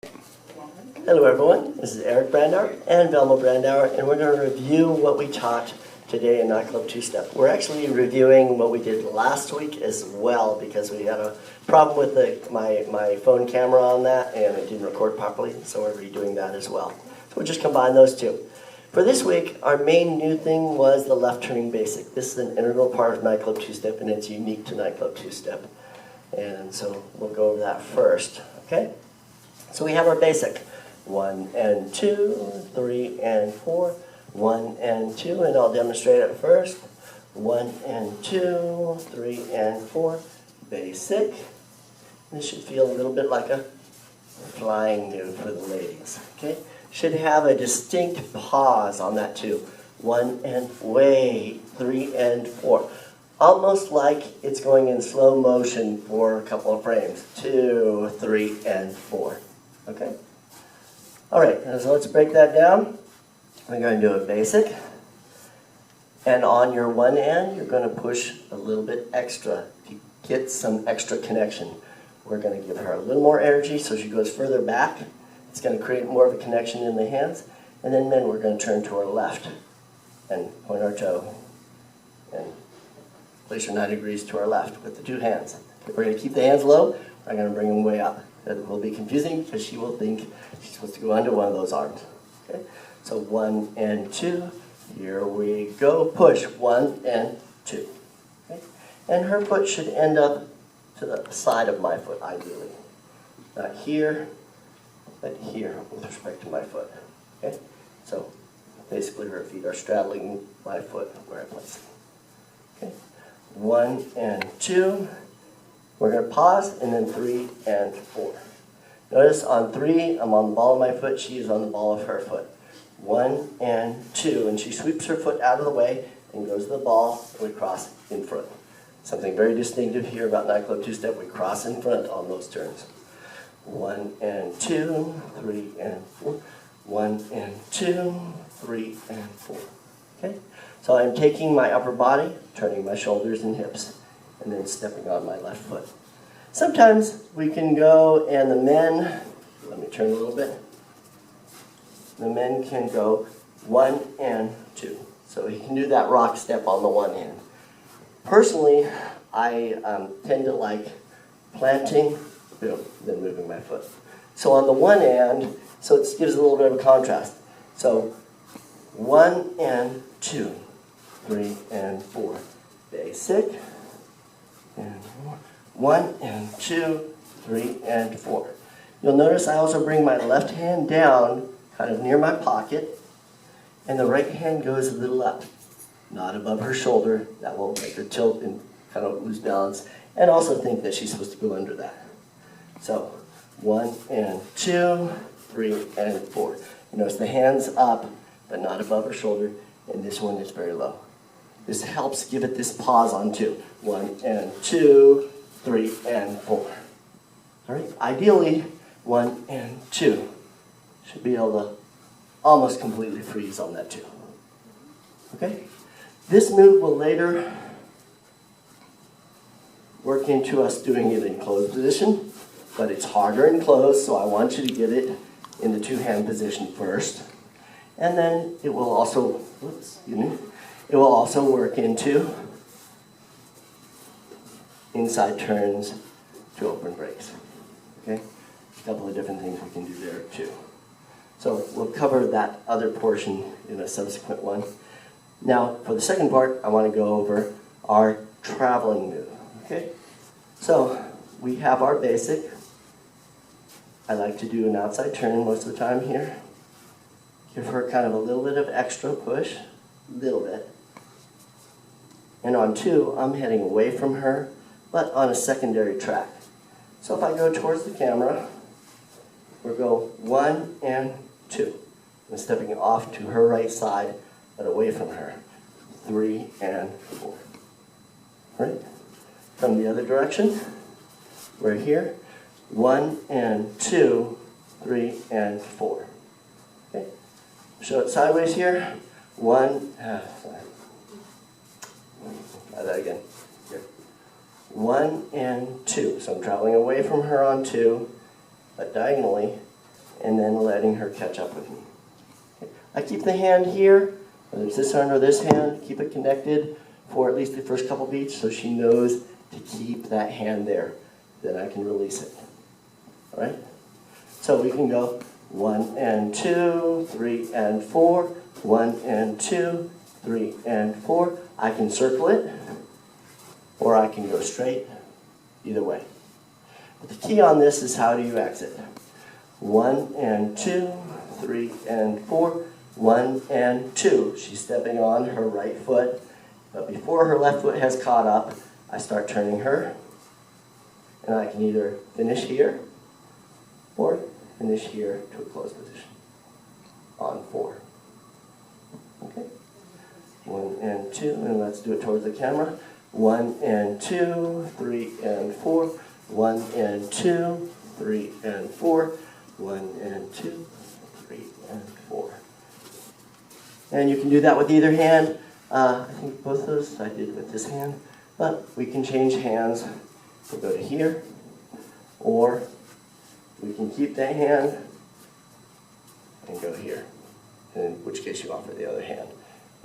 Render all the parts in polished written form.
Hello everyone, this is Eric Brandauer and Velma Brandauer, and we're going to review what we taught today in Nightclub 2-Step. We're actually reviewing what we did last week as well because we had a problem with my phone camera on that and it didn't record properly, so we're redoing that as well. So we'll just combine those two. For this week, our main new thing was the left turning basic. This is an integral part of Nightclub 2-Step and it's unique to Nightclub 2-Step. And so we'll go over that first, okay? So we have our basic. 1 and 2, 3 and 4, 1 and 2, and I'll demonstrate it first. 1 and 2, 3 and 4, basic. This should feel a little bit like a flying nude for the ladies, okay? Should have a distinct pause on that too. 1 and wait, 3 and 4. Almost like it's going in slow motion for a couple of frames. 2, 3 and 4, okay? All right, so let's break that down. We're going to do a basic. And on your one end, you're going to push a little bit extra to get some extra connection. We're going to give her a little more energy so she goes further back. It's going to create more of a connection in the hands. And then we're going to turn to our left and point our toe and place her 90 degrees to our left with the two hands. We're going to keep the hands low. We're going to bring them way up. It will be confusing because she will think she's supposed to go under one of those arms. Okay? So 1 and 2, here we go, push, 1 and 2. Okay? And her foot should end up to the side of my foot, ideally. Not here, but here with respect to my foot. Okay? So basically her feet are straddling my foot where I place them. Okay? 1 and 2. We're going to pause, and then 3 and 4. Notice on 3, I'm on the ball of my foot, she is on the ball of her foot. 1 and 2, and she sweeps her foot out of the way and goes to the ball, and we cross in front. Something very distinctive here about Nightclub 2-Step, we cross in front on those turns. 1 and 2, 3 and 4. 1 and 2, 3 and 4. Okay? So I'm taking my upper body, turning my shoulders and hips, and then stepping on my left foot. Sometimes we can go, and the men, let me turn a little bit. The men can go 1 and 2. So he can do that rock step on the one hand. Personally, I tend to like planting, boom, then moving my foot. So on the one hand, so it gives a little bit of a contrast. So 1 and 2, 3 and 4, basic. And 1 and 2, 3 and 4. You'll notice I also bring my left hand down, kind of near my pocket, and the right hand goes a little up, not above her shoulder. That will make her tilt and kind of lose balance, and also think that she's supposed to go under that. So 1 and 2, 3 and 4. You notice the hands up, but not above her shoulder, and this one is very low. This helps give it this pause on 2. 1 and 2, 3 and 4. All right, ideally 1 and 2. Should be able to almost completely freeze on that 2. Okay? This move will later work into us doing it in closed position, but it's harder in closed, so I want you to get it in the two-hand position first. And then it will also, it will also work into inside turns to open breaks. Okay? A couple of different things we can do there too. So we'll cover that other portion in a subsequent one. Now, for the second part, I want to go over our traveling move. Okay? So we have our basic. I like to do an outside turn most of the time here. Give her kind of a little bit of extra push, little bit. And on 2, I'm heading away from her, but on a secondary track. So if I go towards the camera, we'll go 1 and 2. I'm stepping off to her right side, but away from her. 3 and 4. All right? From the other direction, we're here. 1 and 2, 3 and 4. Okay? Show it sideways here. 1, try that again. Here. 1 and 2. So I'm traveling away from her on 2, but diagonally and then letting her catch up with me. Okay. I keep the hand here, whether it's this hand or this hand, keep it connected for at least the first couple beats so she knows to keep that hand there. Then I can release it. All right? So we can go 1 and 2, 3 and 4, 1 and 2, 3 and 4. I can circle it, or I can go straight, either way. But the key on this is how do you exit? 1 and 2, 3 and 4, 1 and 2. She's stepping on her right foot, but before her left foot has caught up, I start turning her, and I can either finish here, or finish here to a closed position on 4. Okay? 1 and 2, and let's do it towards the camera. 1 and 2, 3 and 4, 1 and 2, 3 and 4, 1 and 2, 3 and 4. And you can do that with either hand. I think both of those I did with this hand, but we can change hands. We'll go to here, or we can keep that hand and go here, in which case you offer the other hand,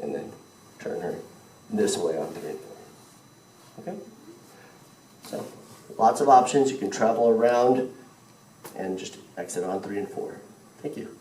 and then turn her this way on 3 and 4. Okay? So, lots of options. You can travel around and just exit on 3 and 4. Thank you.